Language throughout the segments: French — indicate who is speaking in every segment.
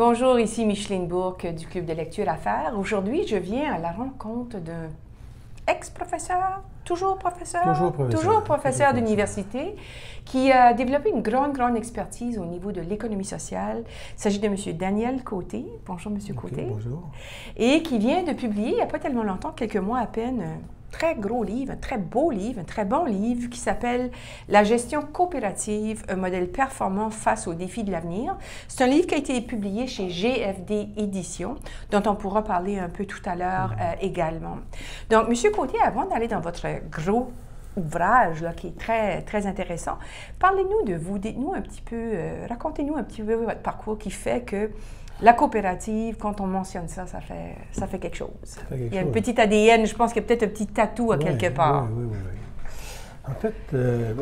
Speaker 1: Bonjour, ici Micheline Bourque du Club de lecture à faire. Aujourd'hui, je viens à la rencontre d'un ex-professeur, toujours professeur d'université, qui a développé une grande expertise au niveau de l'économie sociale. Il s'agit de M. Daniel Côté. Bonjour, M. Côté.
Speaker 2: Bonjour.
Speaker 1: Et qui vient de publier, il n'y a pas tellement longtemps, quelques mois à peine, un très gros livre, un très beau livre, un très bon livre qui s'appelle « La gestion coopérative, un modèle performant face aux défis de l'avenir ». C'est un livre qui a été publié chez GFD Éditions, dont on pourra parler un peu tout à l'heure également. Donc, M. Côté, avant d'aller dans votre gros ouvrage là, qui est très intéressant, parlez-nous de vous, dites-nous un petit peu, racontez-nous un petit peu votre parcours qui fait que la coopérative, quand on mentionne ça, ça fait quelque chose. Il y a un petit ADN, je pense qu'il y a peut-être un petit tatou à quelque part.
Speaker 2: Oui. En fait,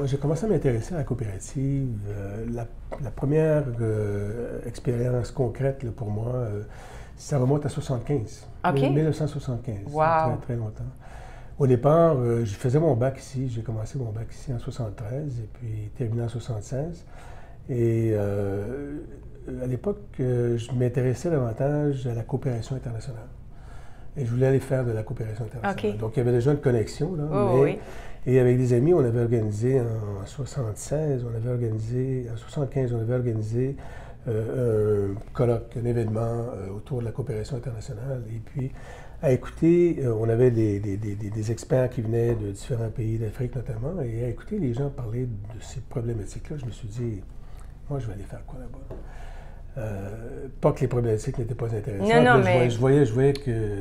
Speaker 2: j'ai commencé à m'intéresser à la coopérative. La première expérience concrète là, pour moi, ça remonte à 1975.
Speaker 1: OK.
Speaker 2: 1975.
Speaker 1: Wow.
Speaker 2: Très longtemps. Au départ, je faisais mon bac ici. J'ai commencé mon bac ici en 1973 et puis terminé en 1976. Et à l'époque, je m'intéressais davantage à la coopération internationale. Et je voulais aller faire de la coopération internationale.
Speaker 1: Okay.
Speaker 2: Donc, il y avait déjà une connexion. Là,
Speaker 1: oui.
Speaker 2: Et avec des amis, on avait organisé en 1976, en 1975, on avait organisé un colloque, un événement autour de la coopération internationale. Et puis, à écouter, on avait des experts qui venaient de différents pays d'Afrique notamment, et à écouter les gens parler de ces problématiques-là, je me suis dit, moi, je vais aller faire quoi là-bas? Pas que les problématiques n'étaient pas intéressantes, mais je voyais que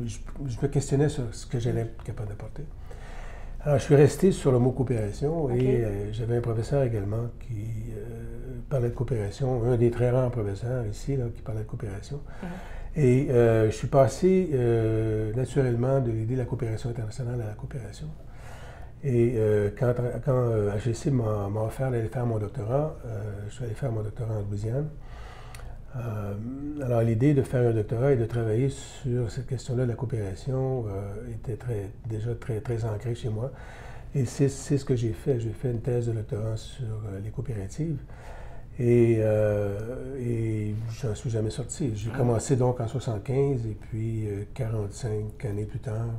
Speaker 2: je me questionnais sur ce que j'allais être capable d'apporter. Alors, je suis resté sur le mot coopération et j'avais un professeur également qui parlait de coopération, un des très rares professeurs ici là, qui parlait de coopération. Et je suis passé naturellement de l'idée de la coopération internationale à la coopération. Et quand HEC m'a offert d'aller faire mon doctorat, je suis allé faire mon doctorat en Louisiane. Alors l'idée de faire un doctorat et de travailler sur cette question-là de la coopération était déjà très ancrée chez moi. Et c'est ce que j'ai fait. J'ai fait une thèse de doctorat sur les coopératives. Et je n'en suis jamais sorti. J'ai commencé donc en 1975 et puis 45 années plus tard,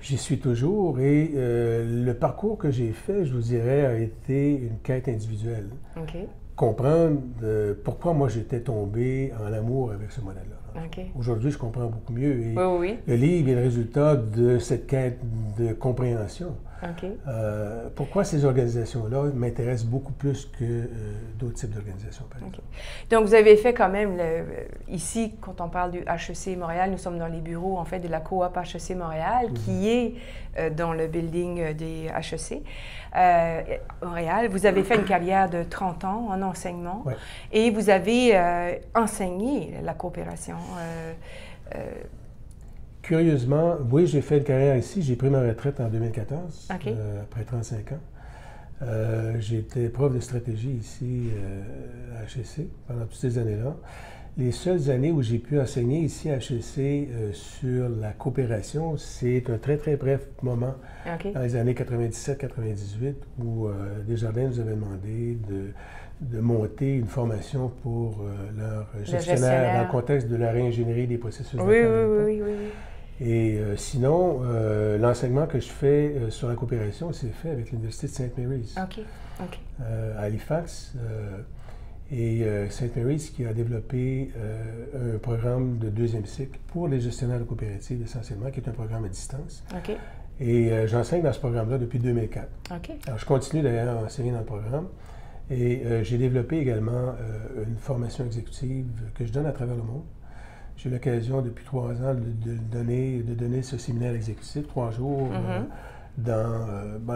Speaker 2: j'y suis toujours et le parcours que j'ai fait, je vous dirais, a été une quête individuelle. Comprendre pourquoi moi j'étais tombé en amour avec ce modèle-là. Aujourd'hui, je comprends beaucoup mieux. Et le livre est le résultat de cette quête de compréhension. Pourquoi ces organisations-là m'intéressent beaucoup plus que d'autres types d'organisations, par exemple.
Speaker 1: Donc, vous avez fait quand même, ici, quand on parle du HEC Montréal, nous sommes dans les bureaux, en fait, de la coop HEC Montréal, qui est dans le building des HEC Montréal. Vous avez fait une carrière de 30 ans en enseignement et vous avez enseigné la coopération.
Speaker 2: Curieusement, oui, j'ai fait une carrière ici. J'ai pris ma retraite en 2014, après 35 ans. J'ai été prof de stratégie ici à HEC pendant toutes ces années-là. Les seules années où j'ai pu enseigner ici à HEC sur la coopération, c'est un très bref moment dans les années 97-98 où Desjardins nous avait demandé de monter une formation pour leur gestionnaire dans le contexte de la réingénierie des processus.
Speaker 1: Oui.
Speaker 2: Et sinon, l'enseignement que je fais sur la coopération, c'est fait avec l'Université de St. Mary's à Halifax. Et St. Mary's qui a développé un programme de deuxième cycle pour les gestionnaires de coopératives essentiellement, qui est un programme à distance. Et j'enseigne dans ce programme-là depuis 2004. Alors, je continue d'ailleurs à enseigner dans le programme. Et j'ai développé également une formation exécutive que je donne à travers le monde. J'ai l'occasion depuis 3 ans de donner ce séminaire exécutif, 3 jours,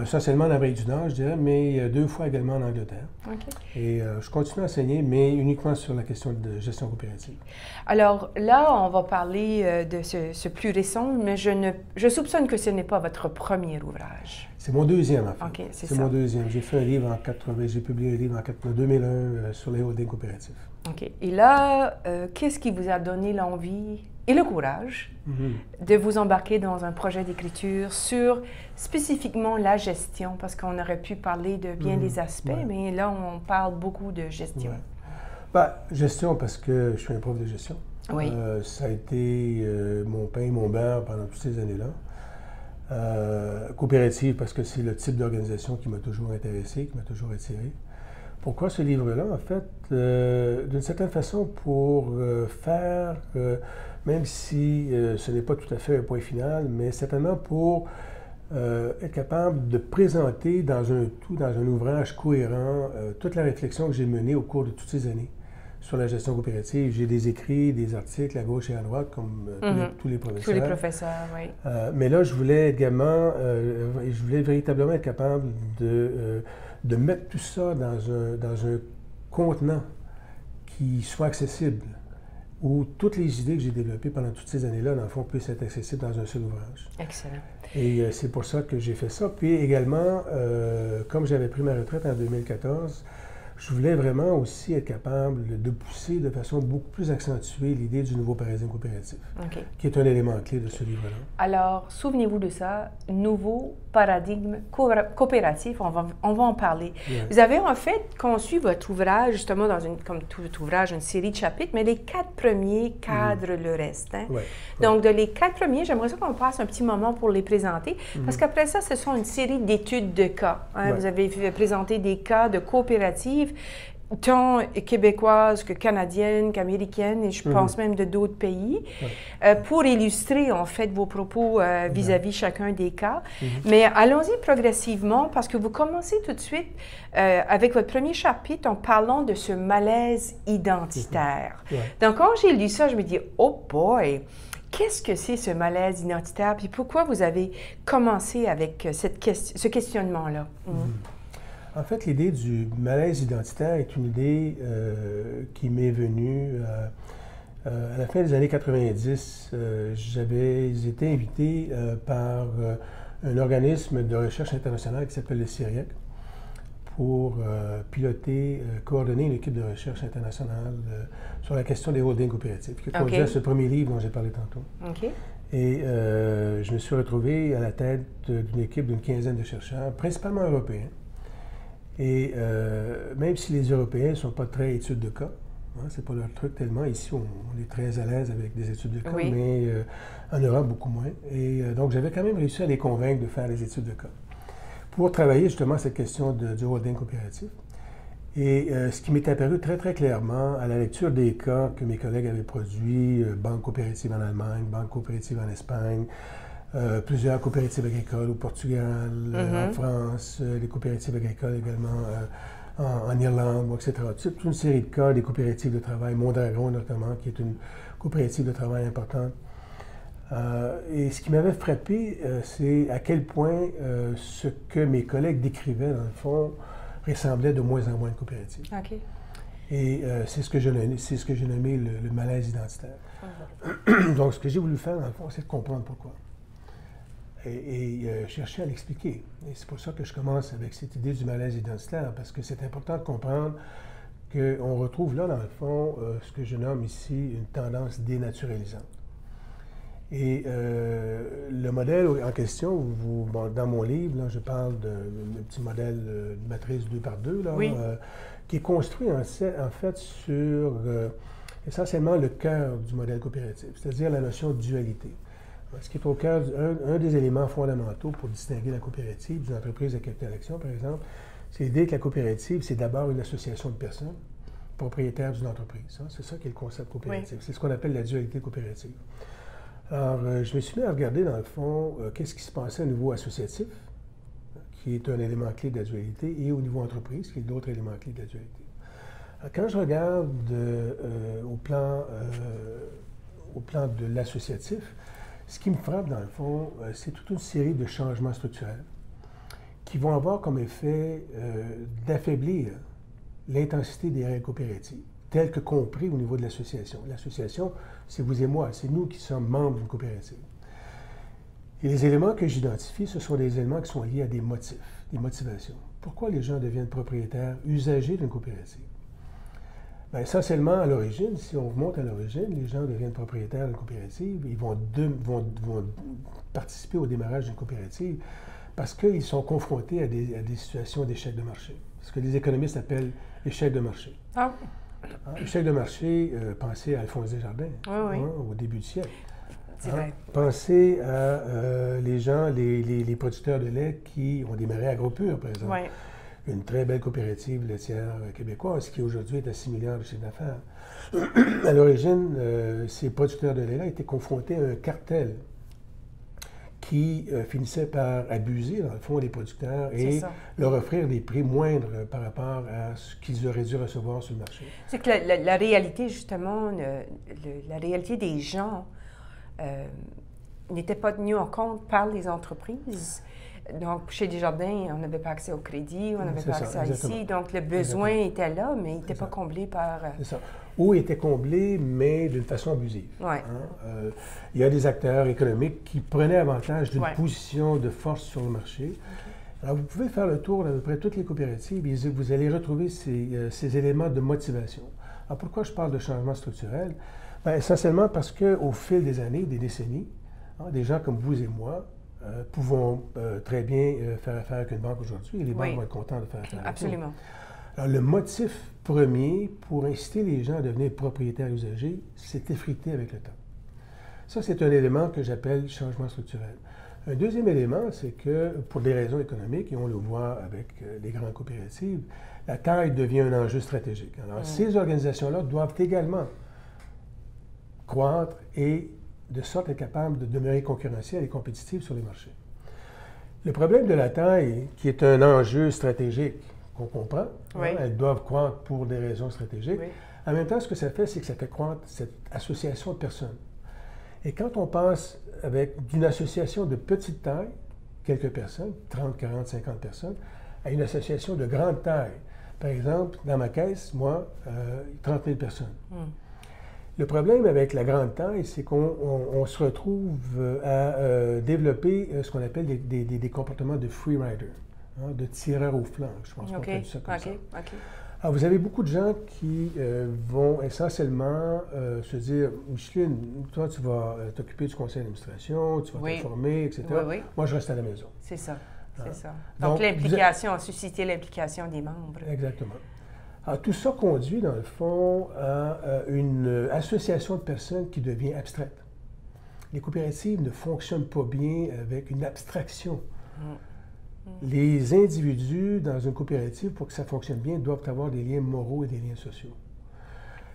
Speaker 2: essentiellement en Amérique du Nord, je dirais, mais 2 fois également en Angleterre. Et je continue à enseigner, mais uniquement sur la question de gestion coopérative.
Speaker 1: Alors là, on va parler de ce plus récent, mais je soupçonne que ce n'est pas votre premier ouvrage.
Speaker 2: C'est mon deuxième, en fait.
Speaker 1: C'est
Speaker 2: mon deuxième. J'ai fait un livre j'ai publié un livre en 2001 sur les holdings coopératifs.
Speaker 1: Et là, qu'est-ce qui vous a donné l'envie et le courage de vous embarquer dans un projet d'écriture sur spécifiquement la gestion, parce qu'on aurait pu parler de bien des aspects, mais là, on parle beaucoup de gestion.
Speaker 2: Gestion, parce que je suis un prof de gestion.
Speaker 1: Oui.
Speaker 2: Ça a été mon pain et mon beurre pendant toutes ces années-là. Coopérative, parce que c'est le type d'organisation qui m'a toujours intéressé, qui m'a toujours attiré. Pourquoi ce livre-là? En fait, d'une certaine façon, pour faire, même si ce n'est pas tout à fait un point final, mais certainement pour être capable de présenter dans un ouvrage cohérent, toute la réflexion que j'ai menée au cours de toutes ces années sur la gestion coopérative. J'ai des écrits, des articles à gauche et à droite, comme tous les professeurs.
Speaker 1: Tous les professeurs, oui.
Speaker 2: Mais là, je voulais également, je voulais véritablement être capable de mettre tout ça dans un contenant qui soit accessible, où toutes les idées que j'ai développées pendant toutes ces années-là, dans le fond, puissent être accessibles dans un seul ouvrage.
Speaker 1: Excellent.
Speaker 2: Et c'est pour ça que j'ai fait ça. Puis également, comme j'avais pris ma retraite en 2014, je voulais vraiment aussi être capable de pousser de façon beaucoup plus accentuée l'idée du nouveau paradigme coopératif, qui est un élément clé de ce livre-là.
Speaker 1: Alors, souvenez-vous de ça, nouveau paradigme coopératif, on va en parler. Yeah. Vous avez en fait conçu votre ouvrage, justement, comme tout ouvrage, une série de chapitres, mais les 4 premiers cadrent le reste. Hein? Donc, de les 4 premiers, j'aimerais ça qu'on passe un petit moment pour les présenter, parce qu'après ça, ce sont une série d'études de cas. Hein? Vous avez présenté des cas de coopératives, tant québécoises que canadiennes, qu'américaines, et je pense même de d'autres pays, pour illustrer en fait vos propos vis-à-vis chacun des cas. Mais allons-y progressivement, parce que vous commencez tout de suite avec votre premier chapitre en parlant de ce malaise identitaire. Donc quand j'ai lu ça, je me dis « Oh boy! » Qu'est-ce que c'est ce malaise identitaire? Puis pourquoi vous avez commencé avec ce questionnement-là?
Speaker 2: En fait, l'idée du malaise identitaire est une idée qui m'est venue à la fin des années 90. J'avais été invité par un organisme de recherche internationale qui s'appelle le CIRIEC pour piloter, coordonner une équipe de recherche internationale sur la question des holdings coopératifs, qui conduit à ce premier livre dont j'ai parlé tantôt. Et je me suis retrouvé à la tête d'une équipe d'une quinzaine de chercheurs, principalement européens. Et même si les Européens ne sont pas très études de cas, hein, c'est pas leur truc tellement, ici on est très à l'aise avec des études de cas, mais en Europe beaucoup moins. Et donc j'avais quand même réussi à les convaincre de faire des études de cas pour travailler justement cette question du holding coopératif. Et ce qui m'est apparu très très clairement à la lecture des cas que mes collègues avaient produits, banque coopérative en Allemagne, banque coopérative en Espagne, plusieurs coopératives agricoles au Portugal, en France, les coopératives agricoles également en Irlande, etc. Toute une série de cas, des coopératives de travail, Mondragon notamment, qui est une coopérative de travail importante. Et ce qui m'avait frappé, c'est à quel point ce que mes collègues décrivaient, dans le fond, ressemblait de moins en moins à une coopérative. Et c'est ce que j'ai nommé le malaise identitaire. Donc, ce que j'ai voulu faire, dans le fond, c'est de comprendre pourquoi. Et chercher à l'expliquer. Et c'est pour ça que je commence avec cette idée du malaise identitaire, parce que c'est important de comprendre qu'on retrouve là, dans le fond, ce que je nomme ici une tendance dénaturalisante. Et le modèle en question, dans mon livre, là, je parle d'un petit modèle de matrice 2 par 2, là, qui est construit en fait sur essentiellement le cœur du modèle coopératif, c'est-à-dire la notion de dualité. Ce qui est au cœur, un des éléments fondamentaux pour distinguer la coopérative d'une entreprise à capital action, par exemple, c'est l'idée que la coopérative, c'est d'abord une association de personnes propriétaires d'une entreprise. Hein? C'est ça qui est le concept coopératif. C'est ce qu'on appelle la dualité coopérative. Alors, je me suis mis à regarder, dans le fond, qu'est-ce qui se passait au niveau associatif, qui est un élément clé de la dualité, et au niveau entreprise, qui est l'autre élément clé de la dualité. Alors, quand je regarde au plan de l'associatif, ce qui me frappe, dans le fond, c'est toute une série de changements structurels qui vont avoir comme effet d'affaiblir l'intensité des règles coopératives, telles que compris au niveau de l'association. L'association, c'est vous et moi, c'est nous qui sommes membres d'une coopérative. Et les éléments que j'identifie, ce sont des éléments qui sont liés à des motifs, des motivations. Pourquoi les gens deviennent propriétaires, usagers d'une coopérative? Bien, essentiellement, à l'origine, si on remonte à l'origine, les gens deviennent propriétaires d'une coopérative, ils vont participer au démarrage d'une coopérative parce qu'ils sont confrontés à des situations d'échec de marché. Ce que les économistes appellent l'échec de marché. Échec de marché, pensez à Alphonse Desjardins,
Speaker 1: Oui.
Speaker 2: au début du siècle.
Speaker 1: C'est vrai.
Speaker 2: Pensez à les gens, les producteurs de lait qui ont démarré à Agropur, par exemple.
Speaker 1: Oui.
Speaker 2: Une très belle coopérative laitière québécoise qui aujourd'hui est à 6 milliards de chiffre d'affaires. À l'origine, ces producteurs de lait-là étaient confrontés à un cartel qui finissait par abuser, dans le fond, des producteurs et leur offrir des prix moindres par rapport à ce qu'ils auraient dû recevoir sur le marché.
Speaker 1: C'est que la réalité, justement, la réalité des gens n'était pas tenue en compte par les entreprises. Donc, chez Desjardins, on n'avait pas accès au crédit, on n'avait pas accès à ici. Donc, le besoin était là, mais il n'était pas comblé par...
Speaker 2: C'est ça. Ou était comblé, mais d'une façon abusive.
Speaker 1: Ouais.
Speaker 2: Il y a des acteurs économiques qui prenaient avantage d'une position de force sur le marché. Okay. Alors, vous pouvez faire le tour d'à peu près toutes les coopératives et vous allez retrouver ces éléments de motivation. Alors, pourquoi je parle de changement structurel? Bien, essentiellement parce qu'au fil des années, des décennies, des gens comme vous et moi, pouvons très bien faire affaire avec une banque aujourd'hui et les banques vont être contents de faire affaire avec nous.
Speaker 1: Absolument.
Speaker 2: Alors, le motif premier pour inciter les gens à devenir propriétaires usagers, c'est effrité avec le temps. Ça, c'est un élément que j'appelle changement structurel. Un deuxième élément, c'est que pour des raisons économiques, et on le voit avec les grandes coopératives, la taille devient un enjeu stratégique. Alors, ces organisations-là doivent également croître et de sorte être capables de demeurer concurrentielles et compétitives sur les marchés. Le problème de la taille, qui est un enjeu stratégique qu'on comprend, elles doivent croître pour des raisons stratégiques. Oui. En même temps, ce que ça fait, c'est que ça fait croître cette association de personnes. Et quand on pense d'une association de petite taille, quelques personnes, 30, 40, 50 personnes, à une association de grande taille, par exemple, dans ma caisse, moi, 30 000 personnes. Le problème avec la grande taille, c'est qu'on se retrouve à développer ce qu'on appelle des comportements de free rider, de tireur au flanc. Je pense qu'on appelle ça comme ça. Alors, vous avez beaucoup de gens qui vont essentiellement se dire « Micheline, toi, tu vas t'occuper du conseil d'administration, tu vas t'informer, etc. Moi, je reste à la maison. »
Speaker 1: C'est ça, c'est ça. Donc l'implication, a suscité l'implication des membres.
Speaker 2: Exactement. Alors, tout ça conduit, dans le fond, à une association de personnes qui devient abstraite. Les coopératives ne fonctionnent pas bien avec une abstraction. Les individus dans une coopérative, pour que ça fonctionne bien, doivent avoir des liens moraux et des liens sociaux.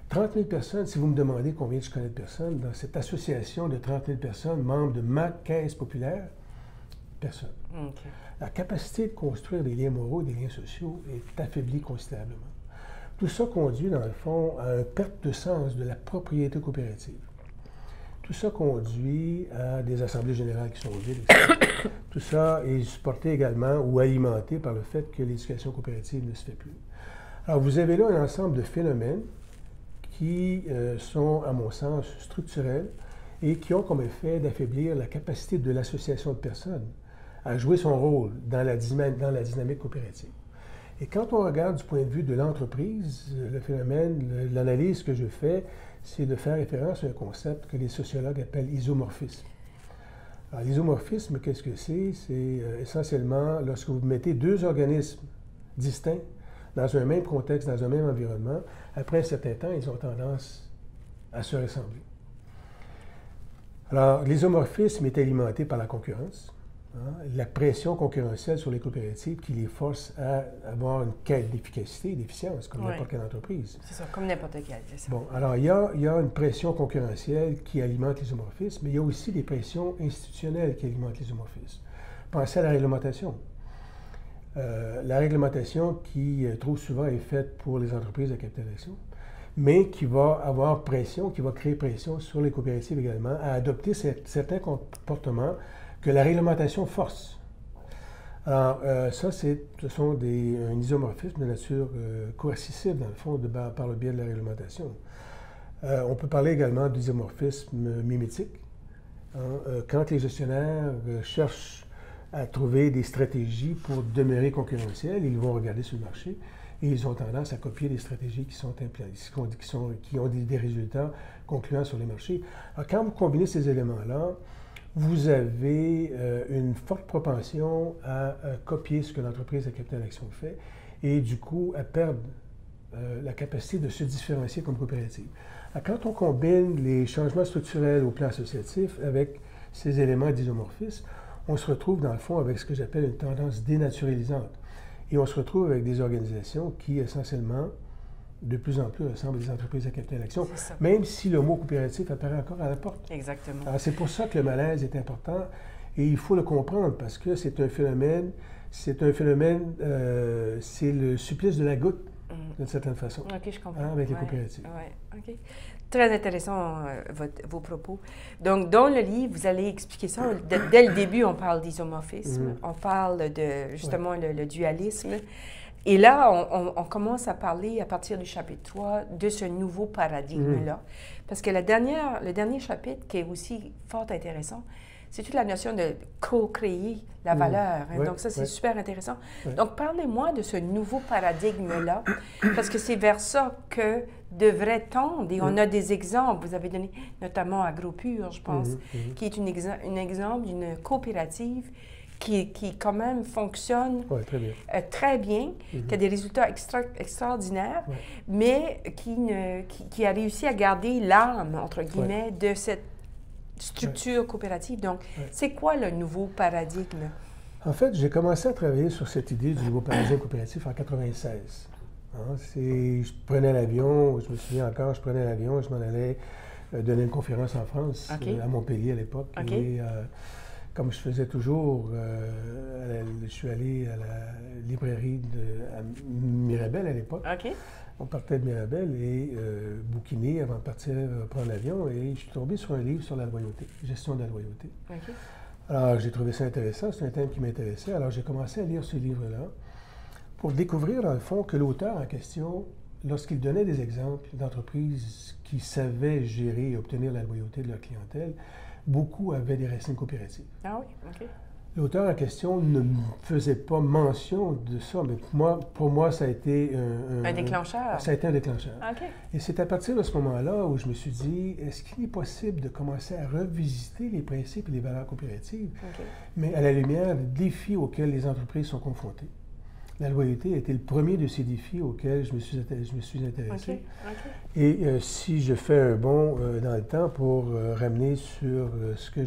Speaker 2: 30 000 personnes, si vous me demandez combien je connais de personnes, dans cette association de 30 000 personnes, membres de ma caisse populaire, personne. La capacité de construire des liens moraux et des liens sociaux est affaiblie considérablement. Tout ça conduit, dans le fond, à une perte de sens de la propriété coopérative. Tout ça conduit à des assemblées générales qui sont vides, etc. Tout ça est supporté également ou alimenté par le fait que l'éducation coopérative ne se fait plus. Alors, vous avez là un ensemble de phénomènes qui sont, à mon sens, structurels et qui ont comme effet d'affaiblir la capacité de l'association de personnes à jouer son rôle dans la dynamique coopérative. Et quand on regarde du point de vue de l'entreprise, le phénomène, l'analyse que je fais, c'est de faire référence à un concept que les sociologues appellent isomorphisme. Alors, l'isomorphisme, qu'est-ce que c'est? C'est essentiellement lorsque vous mettez deux organismes distincts dans un même contexte, dans un même environnement, après un certain temps, ils ont tendance à se ressembler. Alors, l'isomorphisme est alimenté par la concurrence. La pression concurrentielle sur les coopératives qui les force à avoir une quête d'efficacité et d'efficience, comme n'importe quelle entreprise.
Speaker 1: C'est ça, comme n'importe quelle.
Speaker 2: Bon, alors il y a une pression concurrentielle qui alimente l'isomorphisme, mais il y a aussi des pressions institutionnelles qui alimentent l'isomorphisme. Pensez à la réglementation. La réglementation qui, trop souvent, est faite pour les entreprises de capitalisation, mais qui va avoir pression, qui va créer pression sur les coopératives également à adopter certains comportements que la réglementation force. Alors, ça, ce sont un isomorphisme de nature coercitive, dans le fond, par le biais de la réglementation. On peut parler également d'isomorphisme mimétique. Quand les gestionnaires cherchent à trouver des stratégies pour demeurer concurrentiels, ils vont regarder sur le marché et ils ont tendance à copier des stratégies qui sont qui ont des résultats concluants sur les marchés. Alors, quand vous combinez ces éléments-là, vous avez une forte propension à copier ce que l'entreprise à capital action fait et du coup à perdre la capacité de se différencier comme coopérative. Alors, quand on combine les changements structurels au plan associatif avec ces éléments d'isomorphisme, on se retrouve dans le fond avec ce que j'appelle une tendance dénaturalisante. Et on se retrouve avec des organisations qui, essentiellement, de plus en plus ressemblent à des entreprises à capital action, même si le mot coopératif apparaît encore à la porte.
Speaker 1: Exactement.
Speaker 2: Alors, c'est pour ça que le malaise est important et il faut le comprendre parce que c'est un phénomène, c'est le supplice de la goutte, d'une certaine façon.
Speaker 1: OK, je comprends.
Speaker 2: Avec les coopératives.
Speaker 1: Oui, OK. Très intéressant, vos propos. Donc, dans le livre, vous allez expliquer ça. Dès le début, on parle d'isomorphisme, on parle de, justement, le dualisme. Et là, on commence à parler, à partir du chapitre 3, de ce nouveau paradigme-là. Parce que le dernier chapitre, qui est aussi fort intéressant, c'est toute la notion de co-créer la valeur. Hein. Donc ça, c'est super intéressant. Donc, parlez-moi de ce nouveau paradigme-là, parce que c'est vers ça que devrait tendre. Et on a des exemples. Vous avez donné notamment AgroPure, je pense, qui est un exemple d'une coopérative qui quand même fonctionne très bien, qui a des résultats extraordinaires, mais qui a réussi à garder l'âme, entre guillemets, de cette structure coopérative. Donc, c'est quoi le nouveau paradigme?
Speaker 2: En fait, j'ai commencé à travailler sur cette idée du nouveau paradigme coopératif en 1996. Je prenais l'avion, je me souviens encore, je prenais l'avion, je m'en allais donner une conférence en France, à Montpellier à l'époque. Et comme je faisais toujours, je suis allé à la librairie à Mirabel à l'époque. On partait de Mirabel et bouquiner avant de partir prendre l'avion et je suis tombé sur un livre sur la loyauté, gestion de la loyauté. Alors, j'ai trouvé ça intéressant, c'est un thème qui m'intéressait. Alors, j'ai commencé à lire ce livre-là pour découvrir, dans le fond, que l'auteur en question, lorsqu'il donnait des exemples d'entreprises qui savaient gérer et obtenir la loyauté de leur clientèle, beaucoup avaient des racines coopératives.
Speaker 1: Ah oui, OK.
Speaker 2: L'auteur en question ne faisait pas mention de ça, mais pour moi ça a été
Speaker 1: un déclencheur.
Speaker 2: Ça a été un déclencheur.
Speaker 1: OK.
Speaker 2: Et c'est à partir de ce moment-là où je me suis dit, est-ce qu'il est possible de commencer à revisiter les principes et les valeurs coopératives, mais à la lumière des défis auxquels les entreprises sont confrontées? La loyauté était le premier de ces défis auxquels je me suis intéressé. Et si je fais un bond dans le temps pour ramener sur ce que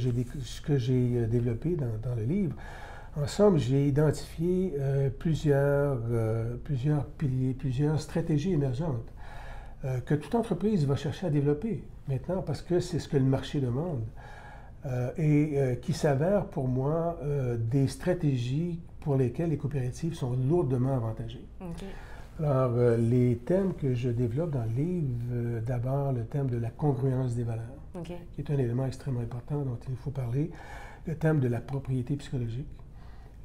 Speaker 2: j'ai développé dans le livre, en somme, j'ai identifié plusieurs piliers, plusieurs stratégies émergentes que toute entreprise va chercher à développer maintenant parce que c'est ce que le marché demande et qui s'avèrent pour moi des stratégies pour lesquelles les coopératives sont lourdement avantagées. Alors, les thèmes que je développe dans le livre, d'abord le thème de la congruence des valeurs, qui est un élément extrêmement important dont il faut parler, le thème de la propriété psychologique,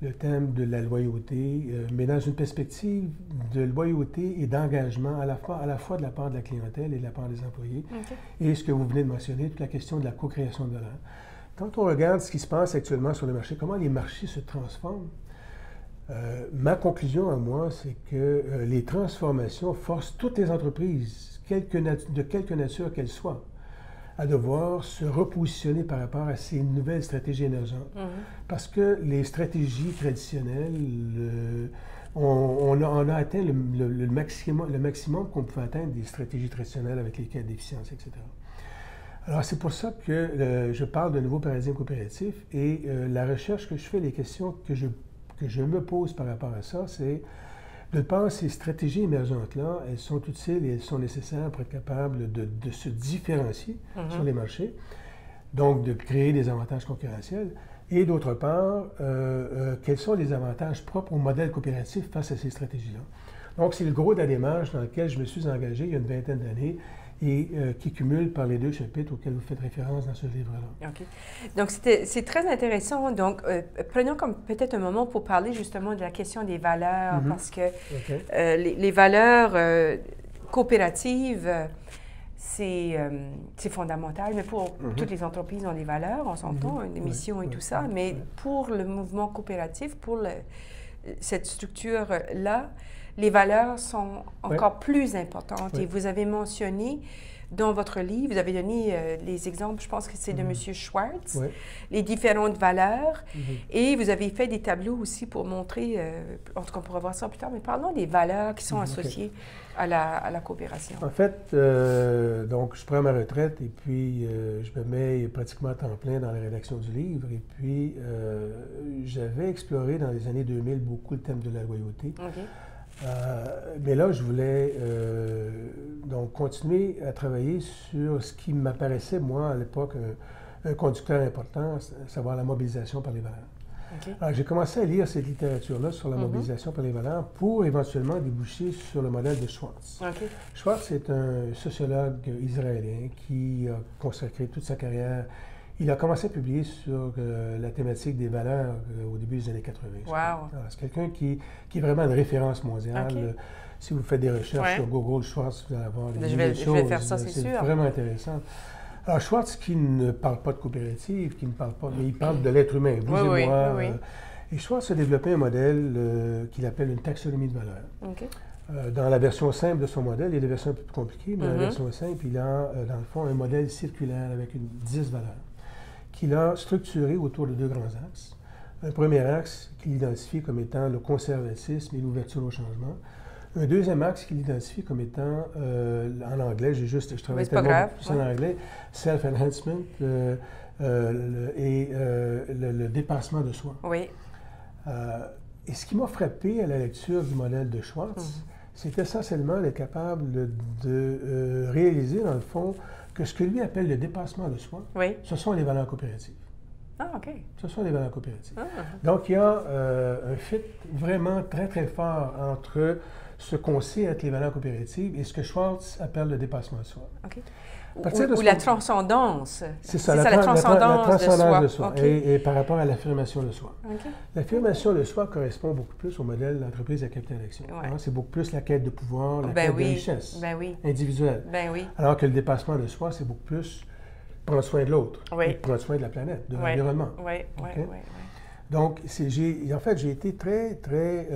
Speaker 2: le thème de la loyauté, mais dans une perspective de loyauté et d'engagement à la fois de la part de la clientèle et de la part des employés, et ce que vous venez de mentionner, toute la question de la co-création de valeur. Quand on regarde ce qui se passe actuellement sur le marché, comment les marchés se transforment, ma conclusion à moi, c'est que les transformations forcent toutes les entreprises, de quelque nature qu'elles soient, à devoir se repositionner par rapport à ces nouvelles stratégies émergentes. Parce que les stratégies traditionnelles, on a atteint le maximum qu'on pouvait atteindre des stratégies traditionnelles avec les quêtes d'efficience, etc. Alors, c'est pour ça que je parle de nouveau paradigme coopératif et la recherche que je fais, les questions que je me pose par rapport à ça, c'est de part, ces stratégies émergentes-là, elles sont utiles et elles sont nécessaires pour être capables de se différencier sur les marchés, donc de créer des avantages concurrentiels. Et d'autre part, quels sont les avantages propres au modèle coopératif face à ces stratégies-là. Donc, c'est le gros de la démarche dans laquelle je me suis engagé il y a une vingtaine d'années et qui cumule par les deux chapitres auxquels vous faites référence dans ce livre-là.
Speaker 1: OK. Donc, c'est très intéressant. Donc, prenons comme peut-être un moment pour parler justement de la question des valeurs, parce que les valeurs coopératives, c'est fondamental, mais pour toutes les entreprises ont des valeurs, on s'entend, des missions et tout ça, mais pour le mouvement coopératif, pour cette structure-là, les valeurs sont encore plus importantes. Et vous avez mentionné Dans votre livre, vous avez donné les exemples, je pense que c'est de M. Schwartz,
Speaker 2: Oui.
Speaker 1: les différentes valeurs. Et vous avez fait des tableaux aussi pour montrer, en tout cas, on pourra voir ça plus tard, mais parlons des valeurs qui sont associées à la coopération.
Speaker 2: En fait, donc, je prends ma retraite et puis je me mets pratiquement à temps plein dans la rédaction du livre. Et puis, j'avais exploré dans les années 2000 beaucoup le thème de la loyauté. Mais là, je voulais donc continuer à travailler sur ce qui m'apparaissait, moi, à l'époque, un conducteur important, à savoir la mobilisation par les valeurs. Alors, j'ai commencé à lire cette littérature-là sur la mobilisation par les valeurs pour éventuellement déboucher sur le modèle de Schwartz. Schwartz est un sociologue israélien qui a consacré toute sa carrière. Il a commencé à publier sur la thématique des valeurs au début des années 80. C'est quelqu'un qui est vraiment une référence mondiale. Si vous faites des recherches sur Google, Schwartz, vous allez avoir des choses.
Speaker 1: Je vais faire ça, c'est sûr.
Speaker 2: C'est vraiment intéressant. Alors, Schwartz, qui ne parle pas de coopérative, qui ne parle pas, mais il parle de l'être humain, vous et moi. Et Schwartz a développé un modèle qu'il appelle une taxonomie de valeurs. Dans la version simple de son modèle, il y a des versions un peu plus compliquées, mais dans la version simple, il a, dans le fond, un modèle circulaire avec 10 valeurs qu'il a structuré autour de 2 grands axes. Un premier axe qu'il identifie comme étant le conservatisme et l'ouverture au changement. Un deuxième axe qu'il identifie comme étant, en anglais, je travaille tellement plus en anglais, self-enhancement et le dépassement de soi. Et ce qui m'a frappé à la lecture du modèle de Schwartz, c'est essentiellement d'être capable de réaliser, dans le fond, que ce que lui appelle le dépassement de soi, ce sont les valeurs coopératives. Ce sont les valeurs coopératives. Donc, il y a un fit vraiment très, très fort entre ce qu'on sait être les valeurs coopératives et ce que Schwartz appelle le dépassement de soi.
Speaker 1: Ou la transcendance.
Speaker 2: C'est ça,
Speaker 1: la transcendance
Speaker 2: de soi. Et par rapport à l'affirmation de soi. L'affirmation de soi correspond beaucoup plus au modèle d'entreprise à capital d'action. C'est beaucoup plus la quête de pouvoir, la quête de richesse individuelle. Alors que le dépassement de soi, c'est beaucoup plus prendre soin de l'autre, prendre soin de la planète, de l'environnement. Donc, en fait, j'ai été très, très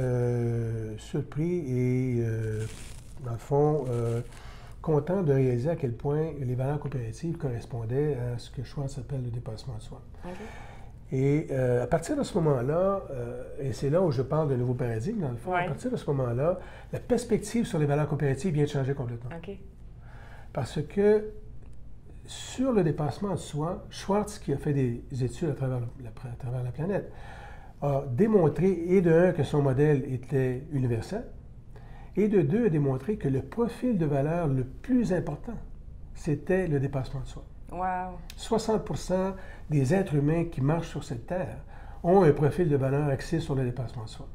Speaker 2: surpris et, dans le fond, content de réaliser à quel point les valeurs coopératives correspondaient à ce que Schwartz appelle le dépassement de soi. Et à partir de ce moment-là, et c'est là où je parle d'un nouveau paradigme, dans le fond, à partir de ce moment-là, la perspective sur les valeurs coopératives vient de changer complètement. Parce que sur le dépassement de soi, Schwartz, qui a fait des études à travers la planète, a démontré, et de un, que son modèle était universel, et de deux, a démontré que le profil de valeur le plus important, c'était le dépassement de soi. 60% des êtres humains qui marchent sur cette terre ont un profil de valeur axé sur le dépassement de soi.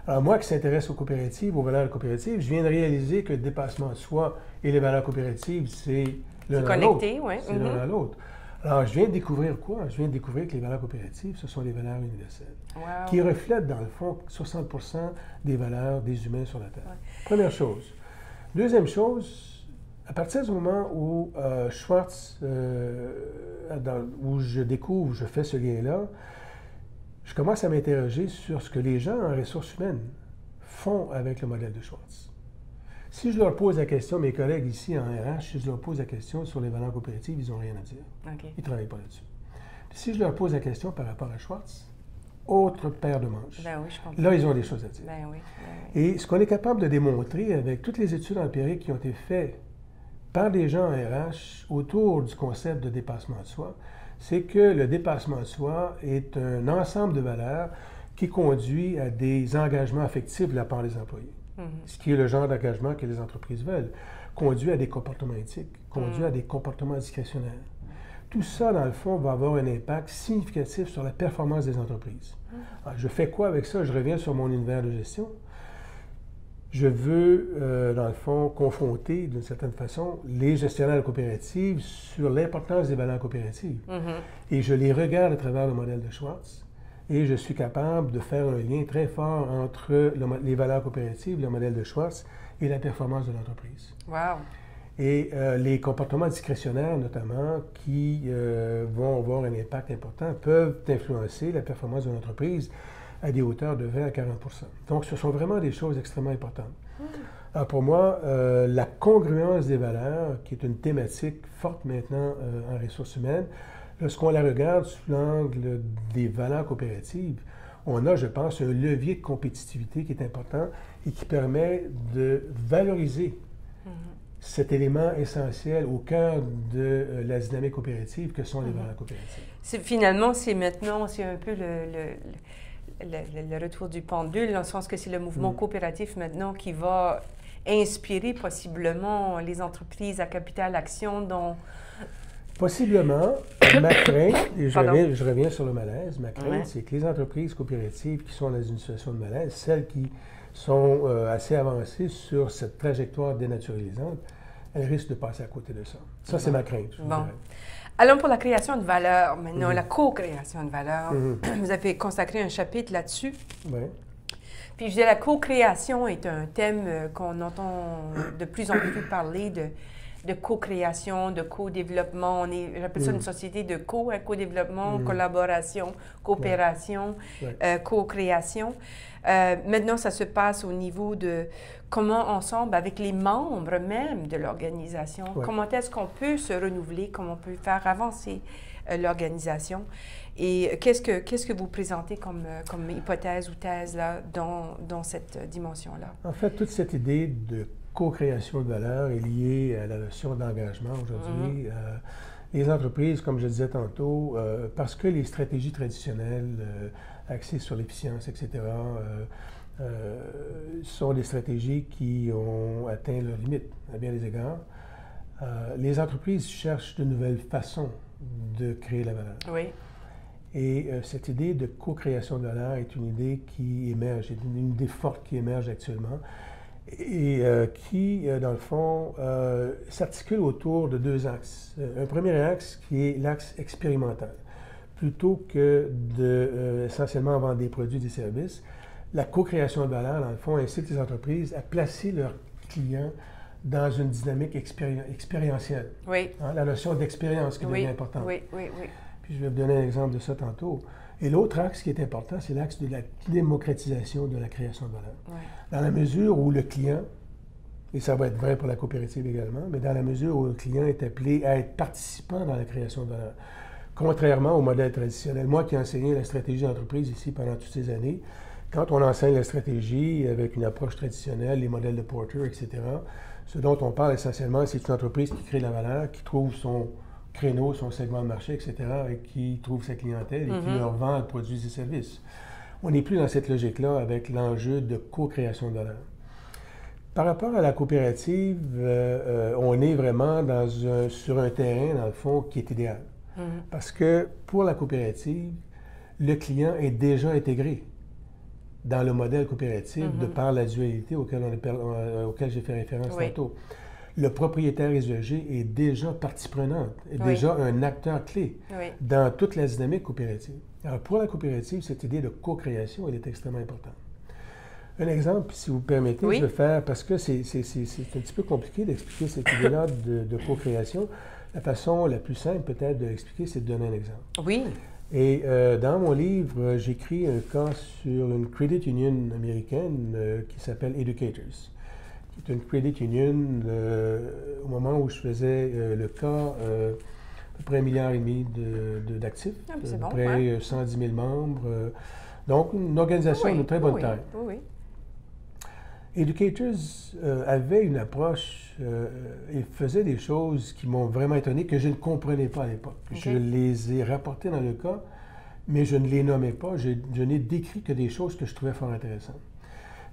Speaker 2: Alors moi qui s'intéresse aux coopératives, aux valeurs coopératives, je viens de réaliser que le dépassement de soi et les valeurs coopératives, c'est l'un à l'autre. C'est l'un à l'autre. Alors, je viens de découvrir quoi? Je viens de découvrir que les valeurs coopératives, ce sont des valeurs universelles, qui reflètent, dans le fond, 60% des valeurs des humains sur la Terre. Première chose. Deuxième chose, à partir du moment où Schwartz, où je fais ce lien-là, je commence à m'interroger sur ce que les gens en ressources humaines font avec le modèle de Schwartz. Si je leur pose la question, mes collègues ici en RH, si je leur pose la question sur les valeurs coopératives, ils n'ont rien à dire. Ils ne travaillent pas là-dessus. Si je leur pose la question par rapport à Schwartz, autre paire de manches. Là, ils ont des choses à dire. Et ce qu'on est capable de démontrer avec toutes les études empiriques qui ont été faites par des gens en RH autour du concept de dépassement de soi, c'est que le dépassement de soi est un ensemble de valeurs qui conduit à des engagements affectifs de la part des employés. Ce qui est le genre d'engagement que les entreprises veulent, conduit à des comportements éthiques, conduit à des comportements discrétionnaires. Tout ça, dans le fond, va avoir un impact significatif sur la performance des entreprises. Alors, je fais quoi avec ça? Je reviens sur mon univers de gestion. Je veux, dans le fond, confronter, d'une certaine façon, les gestionnaires de coopératives sur l'importance des valeurs coopératives. Et je les regarde à travers le modèle de Schwartz. Et je suis capable de faire un lien très fort entre les valeurs coopératives, le modèle de Schwartz, et la performance de l'entreprise. Et les comportements discrétionnaires, notamment, qui vont avoir un impact important, peuvent influencer la performance de l'entreprise à des hauteurs de 20 à 40 %. Donc, ce sont vraiment des choses extrêmement importantes. Alors pour moi, la congruence des valeurs, qui est une thématique forte maintenant en ressources humaines, lorsqu'on la regarde sous l'angle des valeurs coopératives, on a, je pense, un levier de compétitivité qui est important et qui permet de valoriser cet élément essentiel au cœur de la dynamique coopérative que sont les valeurs coopératives.
Speaker 1: Finalement, c'est un peu le retour du pendule, dans le sens que c'est le mouvement coopératif maintenant qui va inspirer possiblement les entreprises à capital action dont...
Speaker 2: Possiblement, ma crainte, et je reviens sur le malaise, ma crainte, c'est que les entreprises coopératives qui sont dans une situation de malaise, celles qui sont assez avancées sur cette trajectoire dénaturalisante, elles risquent de passer à côté de ça. Ça, c'est ma crainte.
Speaker 1: Bon. Allons pour la création de valeur, maintenant, la co-création de valeur. Vous avez consacré un chapitre là-dessus.
Speaker 2: Oui.
Speaker 1: Puis je dis, la co-création est un thème qu'on entend de plus en plus parler de co-création, de co-développement. J'appelle ça une société de co-développement, collaboration, coopération, co-création. Maintenant, ça se passe au niveau de comment ensemble, avec les membres même de l'organisation, comment est-ce qu'on peut se renouveler, comment on peut faire avancer l'organisation. Et qu'est-ce que vous présentez comme hypothèse ou thèse là, dans cette dimension-là?
Speaker 2: En fait, toute cette idée de co-création de valeur est liée à la notion d'engagement aujourd'hui. Les entreprises, comme je disais tantôt, parce que les stratégies traditionnelles axées sur l'efficience, etc., sont des stratégies qui ont atteint leurs limites à bien des égards, les entreprises cherchent de nouvelles façons de créer la valeur.
Speaker 1: Oui.
Speaker 2: Et cette idée de co-création de valeur est une idée qui émerge, est une idée forte qui émerge actuellement et qui, dans le fond, s'articule autour de deux axes. Un premier axe qui est l'axe expérimental. Plutôt que de essentiellement vendre des produits et des services, la co-création de valeur, dans le fond, incite les entreprises à placer leurs clients dans une dynamique expérientielle.
Speaker 1: Oui.
Speaker 2: Hein, la notion d'expérience qui devient importante.
Speaker 1: Oui, oui, oui.
Speaker 2: Puis je vais vous donner un exemple de ça tantôt. Et l'autre axe qui est important, c'est l'axe de la démocratisation de la création de valeur.
Speaker 1: Oui.
Speaker 2: Dans la mesure où le client, et ça va être vrai pour la coopérative également, mais dans la mesure où le client est appelé à être participant dans la création de valeur. Contrairement au modèle traditionnel. Moi qui ai enseigné la stratégie d'entreprise ici pendant toutes ces années, quand on enseigne la stratégie avec une approche traditionnelle, les modèles de Porter, etc., ce dont on parle essentiellement, c'est une entreprise qui crée de la valeur, qui trouve son créneau, son segment de marché, etc., et qui trouve sa clientèle et qui leur vend produits et services. On n'est plus dans cette logique-là avec l'enjeu de co-création de valeur. Par rapport à la coopérative, on est vraiment sur un terrain, dans le fond, qui est idéal. Parce que pour la coopérative, le client est déjà intégré dans le modèle coopératif de par la dualité auquel j'ai fait référence tantôt. Le propriétaire usager est déjà partie prenante, est déjà un acteur clé dans toute la dynamique coopérative. Alors pour la coopérative, cette idée de co-création, elle est extrêmement importante. Un exemple, si vous permettez, je vais faire, parce que c'est un petit peu compliqué d'expliquer cette idée-là de co-création. La façon la plus simple peut-être de l'expliquer, c'est de donner un exemple.
Speaker 1: Oui.
Speaker 2: Et dans mon livre, j'écris un cas sur une credit union américaine qui s'appelle Educators. C'est une credit union, au moment où je faisais le cas, à peu près 1,5 milliard d'actifs, à peu près 110 000 membres. Donc, une organisation de très bonne taille.
Speaker 1: Oui.
Speaker 2: Educators avait une approche et faisait des choses qui m'ont vraiment étonné, que je ne comprenais pas à l'époque. Je les ai rapportées dans le cas, mais je ne les nommais pas. Je n'ai décrit que des choses que je trouvais fort intéressantes.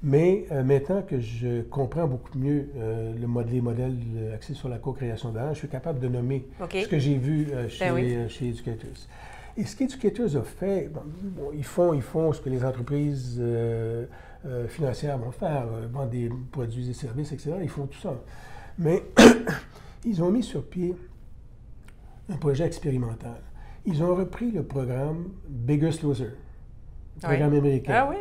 Speaker 2: Mais maintenant que je comprends beaucoup mieux les modèles axés sur la co-création de valeur, je suis capable de nommer ce que j'ai vu chez Educators. Et ce qu'Educators a fait, ils font ce que les entreprises financières vont faire, vendre des produits et services, etc. Ils font tout ça. Mais ils ont mis sur pied un projet expérimental. Ils ont repris le programme Biggest Loser, le programme américain.
Speaker 1: Ah oui,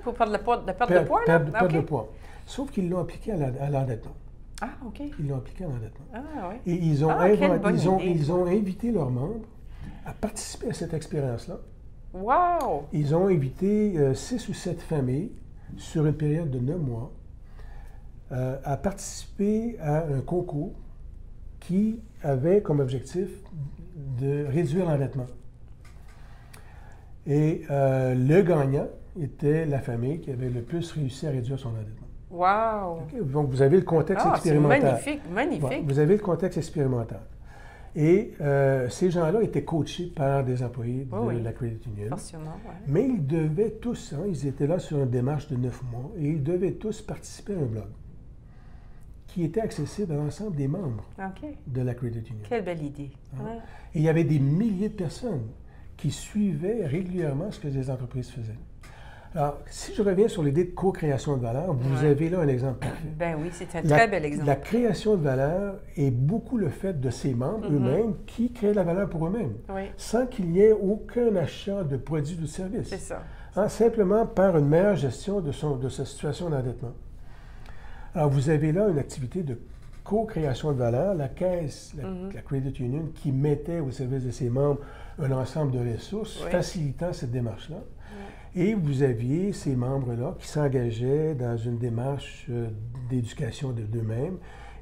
Speaker 1: pour perdre de poids.
Speaker 2: Perdre de poids. Sauf qu'ils l'ont appliqué à l'endettement.
Speaker 1: Ah, OK.
Speaker 2: Ils l'ont appliqué à l'endettement.
Speaker 1: Ah, oui.
Speaker 2: Et ils ont invité leurs membres à participer à cette expérience-là.
Speaker 1: Wow!
Speaker 2: Ils ont invité 6 ou 7 familles sur une période de 9 mois a participé à un concours qui avait comme objectif de réduire l'endettement. Et le gagnant était la famille qui avait le plus réussi à réduire son endettement.
Speaker 1: Wow!
Speaker 2: Okay? Donc, vous avez le contexte expérimental.
Speaker 1: C'est magnifique, magnifique.
Speaker 2: Bon, vous avez le contexte expérimental. Et ces gens-là étaient coachés par des employés de la Credit Union.
Speaker 1: Forcément, oui.
Speaker 2: Mais ils devaient tous, ils étaient là sur une démarche de 9 mois, et ils devaient tous participer à un blog qui était accessible à l'ensemble des membres de la Credit Union.
Speaker 1: Quelle belle idée.
Speaker 2: Ouais. Et il y avait des milliers de personnes qui suivaient régulièrement ce que les entreprises faisaient. Alors, si je reviens sur l'idée de co-création de valeur, vous avez là un exemple parfait.
Speaker 1: Ben oui, c'est un très bel exemple.
Speaker 2: La création de valeur est beaucoup le fait de ces membres eux-mêmes qui créent la valeur pour eux-mêmes, sans qu'il y ait aucun achat de produits ou de services.
Speaker 1: C'est ça.
Speaker 2: Simplement par une meilleure gestion de sa situation d'endettement. Alors, vous avez là une activité de co-création de valeur, la caisse, la Credit Union, qui mettait au service de ses membres un ensemble de ressources facilitant cette démarche-là. Et vous aviez ces membres-là qui s'engageaient dans une démarche d'éducation d'eux-mêmes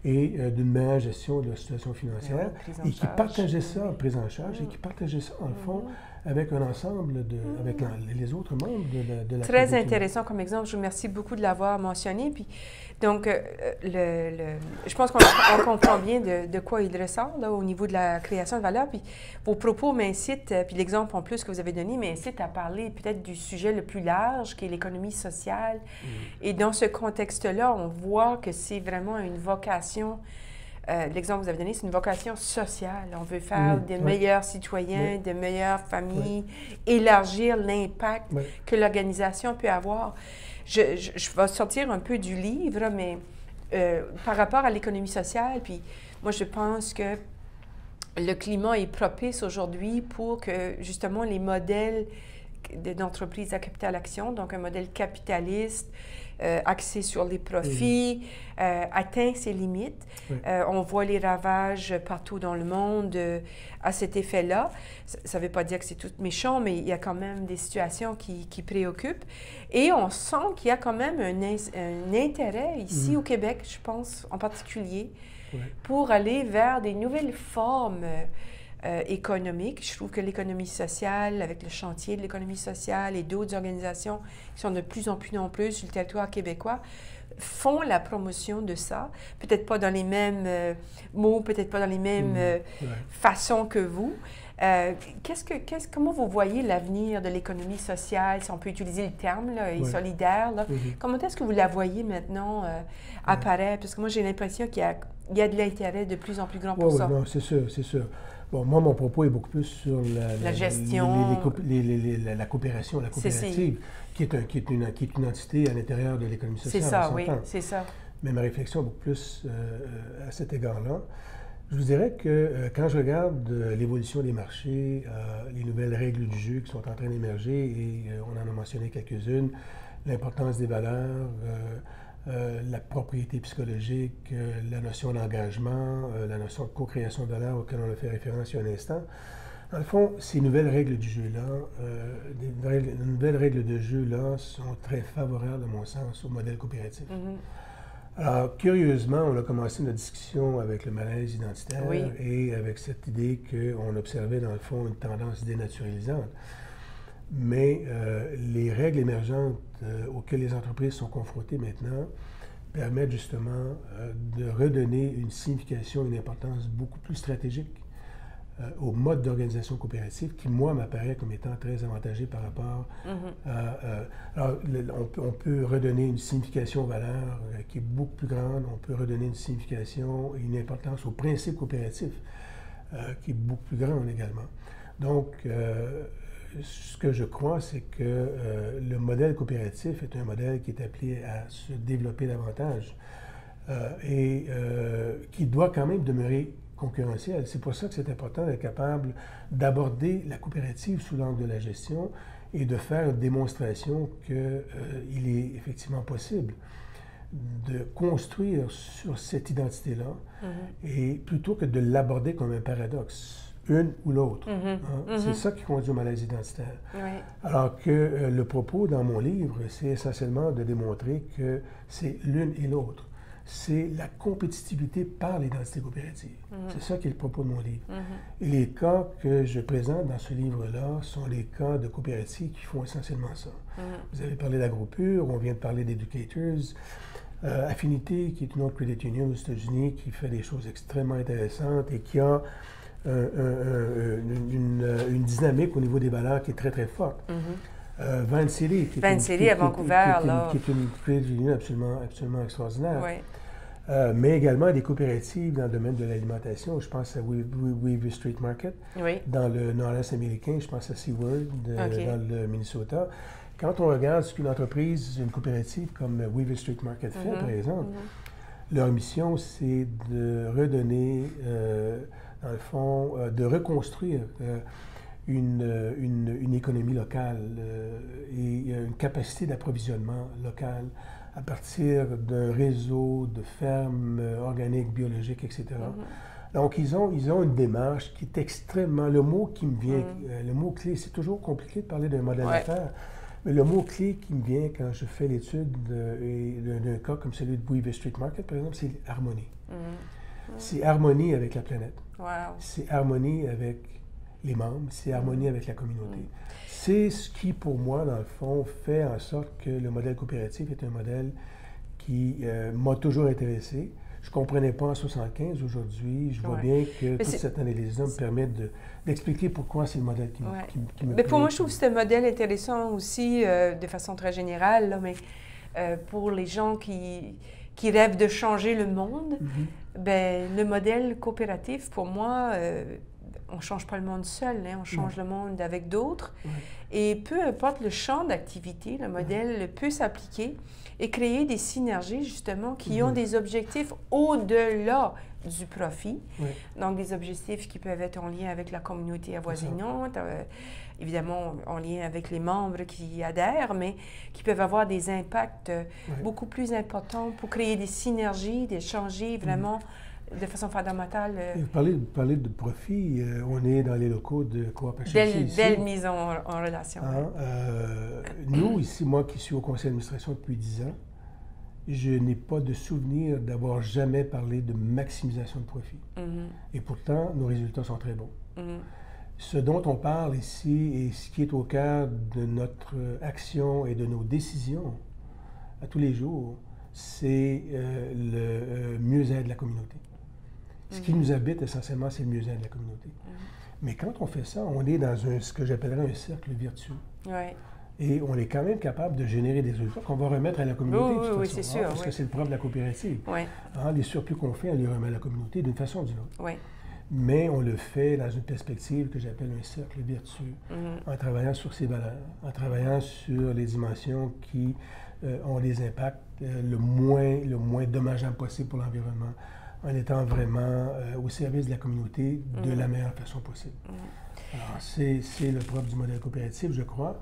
Speaker 2: et d'une meilleure gestion de la situation financière et qui partageaient ça, prise en charge, et qui partageaient ça, en fond, avec un ensemble avec les autres membres de la
Speaker 1: Très intéressant comme exemple. Je vous remercie beaucoup de l'avoir mentionné. Puis, donc, je pense qu'on comprend bien de quoi il ressort là, au niveau de la création de valeur. Puis, vos propos m'incitent, puis l'exemple en plus que vous avez donné m'incite à parler peut-être du sujet le plus large, qui est l'économie sociale. Et dans ce contexte-là, on voit que c'est vraiment une vocation. L'exemple que vous avez donné, c'est une vocation sociale. On veut faire de meilleurs citoyens, de meilleures familles, élargir l'impact que l'organisation peut avoir. Je vais sortir un peu du livre, mais par rapport à l'économie sociale, puis moi, je pense que le climat est propice aujourd'hui pour que, justement, les modèles d'entreprise à capital-action, donc un modèle capitaliste, axé sur les profits, atteint ses limites. On voit les ravages partout dans le monde à cet effet-là. Ça ne veut pas dire que c'est tout méchant, mais il y a quand même des situations qui préoccupent. Et on sent qu'il y a quand même un intérêt ici au Québec, je pense en particulier, pour aller vers des nouvelles formes économique. Je trouve que l'économie sociale, avec le chantier de l'économie sociale et d'autres organisations qui sont de plus en plus nombreuses sur le territoire québécois, font la promotion de ça. Peut-être pas dans les mêmes mots, peut-être pas dans les mêmes façons que vous. Comment vous voyez l'avenir de l'économie sociale, si on peut utiliser le terme, là, et solidaire? Là? Comment est-ce que vous la voyez maintenant apparaître? Parce que moi, j'ai l'impression qu'il y a de l'intérêt de plus en plus grand pour ça.
Speaker 2: Non, c'est sûr, c'est sûr. Bon, moi, mon propos est beaucoup plus sur
Speaker 1: la gestion,
Speaker 2: la coopération, la coopérative, qui est une entité à l'intérieur de l'économie sociale.
Speaker 1: C'est ça, oui, c'est ça.
Speaker 2: Mais ma réflexion est beaucoup plus à cet égard-là. Je vous dirais que quand je regarde l'évolution des marchés, les nouvelles règles du jeu qui sont en train d'émerger, et on en a mentionné quelques-unes, l'importance des valeurs, la propriété psychologique, la notion d'engagement, la notion de co-création de valeur auquel on a fait référence il y a un instant. Dans le fond, ces nouvelles règles du jeu-là, les nouvelles règles de jeu-là sont très favorables, à mon sens, au modèle coopératif. Alors, curieusement, on a commencé notre discussion avec le malaise identitaire et avec cette idée qu'on observait, dans le fond, une tendance dénaturalisante. Mais les règles émergentes auxquelles les entreprises sont confrontées maintenant permettent justement de redonner une signification, une importance beaucoup plus stratégique au mode d'organisation coopérative qui, moi, m'apparaît comme étant très avantagé par rapport à... alors, on peut redonner une signification aux valeurs qui est beaucoup plus grande, on peut redonner une signification et une importance au principe coopératif qui est beaucoup plus grande également. Donc, ce que je crois, c'est que le modèle coopératif est un modèle qui est appelé à se développer davantage et qui doit quand même demeurer concurrentiel. C'est pour ça que c'est important d'être capable d'aborder la coopérative sous l'angle de la gestion et de faire une démonstration qu'il est effectivement possible de construire sur cette identité-là et plutôt que de l'aborder comme un paradoxe. Une ou l'autre. C'est ça qui conduit au malaise identitaire. Alors que le propos dans mon livre, c'est essentiellement de démontrer que c'est l'une et l'autre. c'est la compétitivité par l'identité coopérative. C'est ça qui est le propos de mon livre. Et les cas que je présente dans ce livre-là sont les cas de coopératives qui font essentiellement ça. Vous avez parlé d'AgroPure, on vient de parler d'Educators, Affinity, qui est une autre credit union aux États-Unis, qui fait des choses extrêmement intéressantes et qui a une dynamique au niveau des valeurs qui est très, très forte. Vancity, qui est
Speaker 1: à Vancouver,
Speaker 2: qui est une credit union absolument extraordinaire.
Speaker 1: Oui.
Speaker 2: Mais également des coopératives dans le domaine de l'alimentation. Je pense à Weaver Street Market.
Speaker 1: Oui.
Speaker 2: Dans le nord-est américain, je pense à Seaward, dans le Minnesota. Quand on regarde ce qu'une entreprise, une coopérative comme Weaver Street Market fait, par exemple, leur mission, c'est de redonner, dans le fond, de reconstruire une économie locale et une capacité d'approvisionnement local à partir d'un réseau de fermes organiques, biologiques, etc. Donc, ils ont une démarche qui est extrêmement... Le mot qui me vient, le mot clé, c'est toujours compliqué de parler d'un modèle d'affaires, mais le mot clé qui me vient quand je fais l'étude d'un cas comme celui de Weaver Street Market, par exemple, c'est harmonie. C'est harmonie avec la planète. C'est harmonie avec les membres, c'est harmonie avec la communauté. C'est ce qui, pour moi, dans le fond, fait en sorte que le modèle coopératif est un modèle qui m'a toujours intéressé. Je ne comprenais pas en 1975. Aujourd'hui, je vois bien que toute cette analyse-là me permet d'expliquer pourquoi c'est le modèle qui me plaît.
Speaker 1: Pour moi, je trouve que c'est un modèle intéressant aussi, de façon très générale, là, mais pour les gens qui rêvent de changer le monde, ben, le modèle coopératif, pour moi, on ne change pas le monde seul, hein, on change le monde avec d'autres. Et peu importe le champ d'activité, le modèle peut s'appliquer et créer des synergies, justement, qui ont des objectifs au-delà du profit. Donc, des objectifs qui peuvent être en lien avec la communauté avoisinante, évidemment en lien avec les membres qui adhèrent, mais qui peuvent avoir des impacts beaucoup plus importants pour créer des synergies, d'échanger vraiment de façon fondamentale.
Speaker 2: Vous parlez de profit. On est dans les locaux de Coop HLC.
Speaker 1: Belle mise en relation.
Speaker 2: Nous, ici, moi qui suis au conseil d'administration depuis 10 ans, je n'ai pas de souvenir d'avoir jamais parlé de maximisation de profit. Et pourtant, nos résultats sont très bons. Ce dont on parle ici et ce qui est au cœur de notre action et de nos décisions à tous les jours, c'est le mieux-être de la communauté. Ce qui nous habite essentiellement, c'est le mieux-être de la communauté. Mais quand on fait ça, on est dans ce que j'appellerais un cercle vertueux. Et on est quand même capable de générer des résultats qu'on va remettre à la communauté. de toute façon,
Speaker 1: c'est sûr.
Speaker 2: Parce que c'est le propre de la coopérative. Les surplus qu'on fait, on les remet à la communauté d'une façon ou d'une autre. Mais on le fait dans une perspective que j'appelle un cercle vertueux, en travaillant sur ses valeurs, en travaillant sur les dimensions qui ont des impacts le moins dommageables possible pour l'environnement, en étant vraiment au service de la communauté de la meilleure façon possible. Alors, c'est le propre du modèle coopératif, je crois.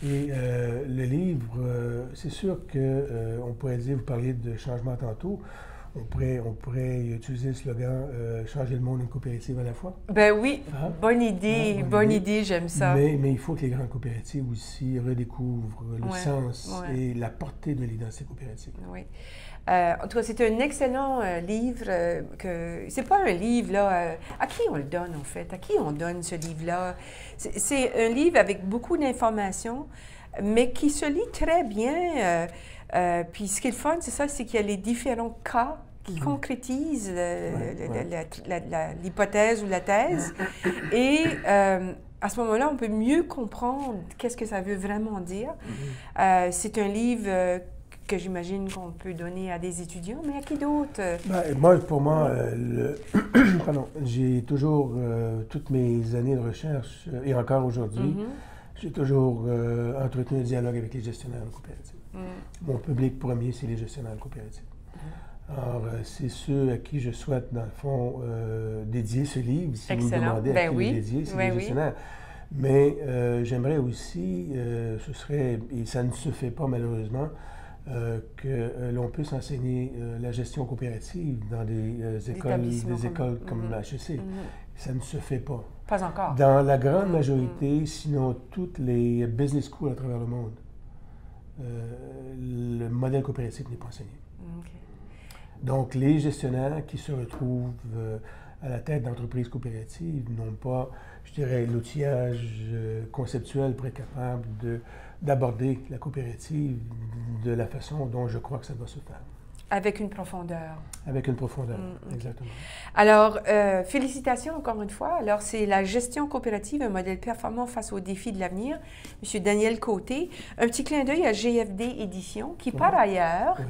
Speaker 2: Et le livre, c'est sûr qu'on pourrait dire, vous parliez de changement tantôt, on pourrait utiliser le slogan « Changer le monde, une coopérative à la fois ».
Speaker 1: Ben oui, bonne idée, j'aime ça.
Speaker 2: Mais il faut que les grandes coopératives aussi redécouvrent le sens et la portée de l'identité coopérative.
Speaker 1: En tout cas, c'est un excellent livre. C'est pas un livre, là... à qui on le donne, en fait? À qui on donne ce livre-là? C'est un livre avec beaucoup d'informations, mais qui se lit très bien. Puis ce qui est le fun, c'est ça, c'est qu'il y a les différents cas qui concrétisent l'hypothèse ou la thèse. Et à ce moment-là, on peut mieux comprendre qu'est-ce que ça veut vraiment dire. C'est un livre que j'imagine qu'on peut donner à des étudiants, mais à qui d'autre?
Speaker 2: Pour moi, j'ai toujours, toutes mes années de recherche, et encore aujourd'hui, j'ai toujours entretenu un dialogue avec les gestionnaires de coopératives. Mon public premier, c'est les gestionnaires de coopératives. Alors, c'est ceux à qui je souhaite, dans le fond, dédier ce livre, si vous me demandez à qui le dédier, c'est les gestionnaires. Mais j'aimerais aussi, et ça ne se fait pas malheureusement, que l'on puisse enseigner la gestion coopérative dans des écoles comme HEC. Ça ne se fait pas.
Speaker 1: Pas encore.
Speaker 2: Dans la grande majorité, sinon toutes les business schools à travers le monde, le modèle coopératif n'est pas enseigné. Donc, les gestionnaires qui se retrouvent à la tête d'entreprises coopératives n'ont pas, je dirais, l'outillage conceptuel pour être capable d'aborder la coopérative de la façon dont je crois que ça doit se faire.
Speaker 1: Avec une profondeur.
Speaker 2: Avec une profondeur,
Speaker 1: Okay.
Speaker 2: exactement.
Speaker 1: Alors, félicitations encore une fois. Alors, c'est la gestion coopérative, un modèle performant face aux défis de l'avenir. Monsieur Daniel Côté. Un petit clin d'œil à GFD Éditions, qui par ailleurs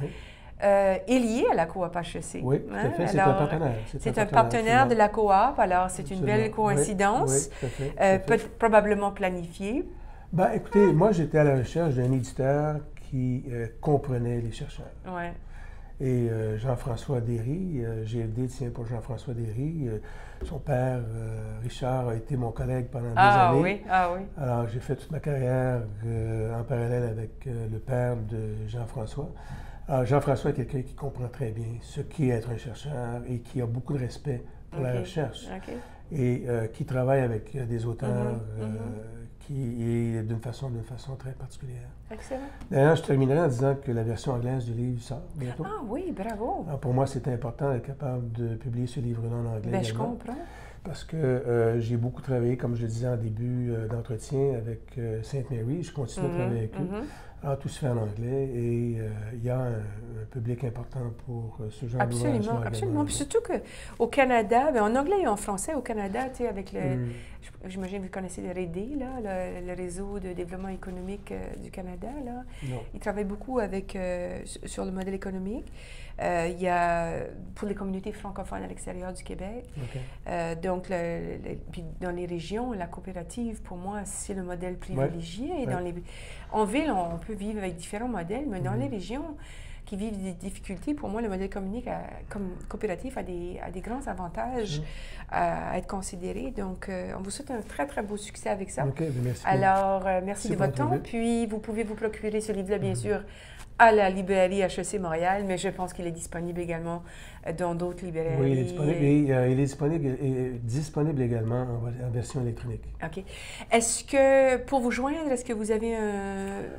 Speaker 1: est lié à la coop HEC.
Speaker 2: Oui, tout à fait. C'est un partenaire.
Speaker 1: C'est un partenaire de la coop. Alors, c'est une belle coïncidence.
Speaker 2: Oui, tout à fait.
Speaker 1: Probablement planifiée.
Speaker 2: Ben, écoutez, moi, j'étais à la recherche d'un éditeur qui comprenait les chercheurs.
Speaker 1: Oui.
Speaker 2: Et Jean-François Derry, GFD tient pour Jean-François Derry. Son père, Richard, a été mon collègue pendant des années.
Speaker 1: Oui, ah oui.
Speaker 2: Alors, j'ai fait toute ma carrière en parallèle avec le père de Jean-François. Alors, Jean-François est quelqu'un qui comprend très bien ce qu'est être un chercheur et qui a beaucoup de respect pour la recherche. Et qui travaille avec des auteurs et d'une façon très particulière.
Speaker 1: Excellent.
Speaker 2: D'ailleurs, je terminerai en disant que la version anglaise du livre sort bientôt.
Speaker 1: Ah oui, bravo.
Speaker 2: Alors, pour moi, c'était important d'être capable de publier ce livre-là en anglais.
Speaker 1: Bien, je comprends.
Speaker 2: Parce que j'ai beaucoup travaillé, comme je le disais en début d'entretien, avec Sainte Mary. Je continue à travailler avec eux. Alors, tout se fait en anglais et il y a un public important pour ce genre d'ouvrage.
Speaker 1: Absolument, absolument. Puis surtout qu'au Canada, bien, en anglais et en français, au Canada, tu sais, avec le... J'imagine que vous connaissez le REDI, là, le Réseau de développement économique du Canada. Là.
Speaker 2: Non.
Speaker 1: Ils travaillent beaucoup avec, sur le modèle économique. Il y a pour les communautés francophones à l'extérieur du Québec. Donc, puis dans les régions, la coopérative, pour moi, c'est le modèle privilégié. Et en ville, on peut vivre avec différents modèles, mais dans les régions qui vivent des difficultés, pour moi, le modèle coopératif a des grands avantages à être considéré. Donc, on vous souhaite un très, très beau succès avec ça.
Speaker 2: Merci.
Speaker 1: Alors, merci de votre temps. Puis, vous pouvez vous procurer ce livre-là, bien sûr, à la librairie HEC Montréal, mais je pense qu'il est disponible également dans d'autres librairies.
Speaker 2: Oui, il est disponible. Et il est disponible également en version électronique.
Speaker 1: OK. Est-ce que, pour vous joindre, est-ce que vous avez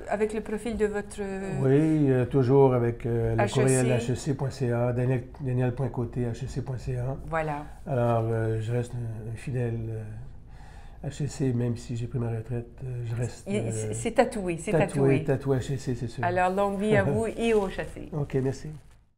Speaker 1: avec le profil de votre...
Speaker 2: Oui, toujours avec le courriel hec.ca, daniel.côté, hec.ca.
Speaker 1: Voilà.
Speaker 2: Alors, je reste un fidèle... HEC, même si j'ai pris ma retraite, je reste...
Speaker 1: c'est tatoué, c'est
Speaker 2: tatoué. Tatoué HEC, c'est sûr.
Speaker 1: Alors, longue vie à vous et au HEC.
Speaker 2: OK, merci.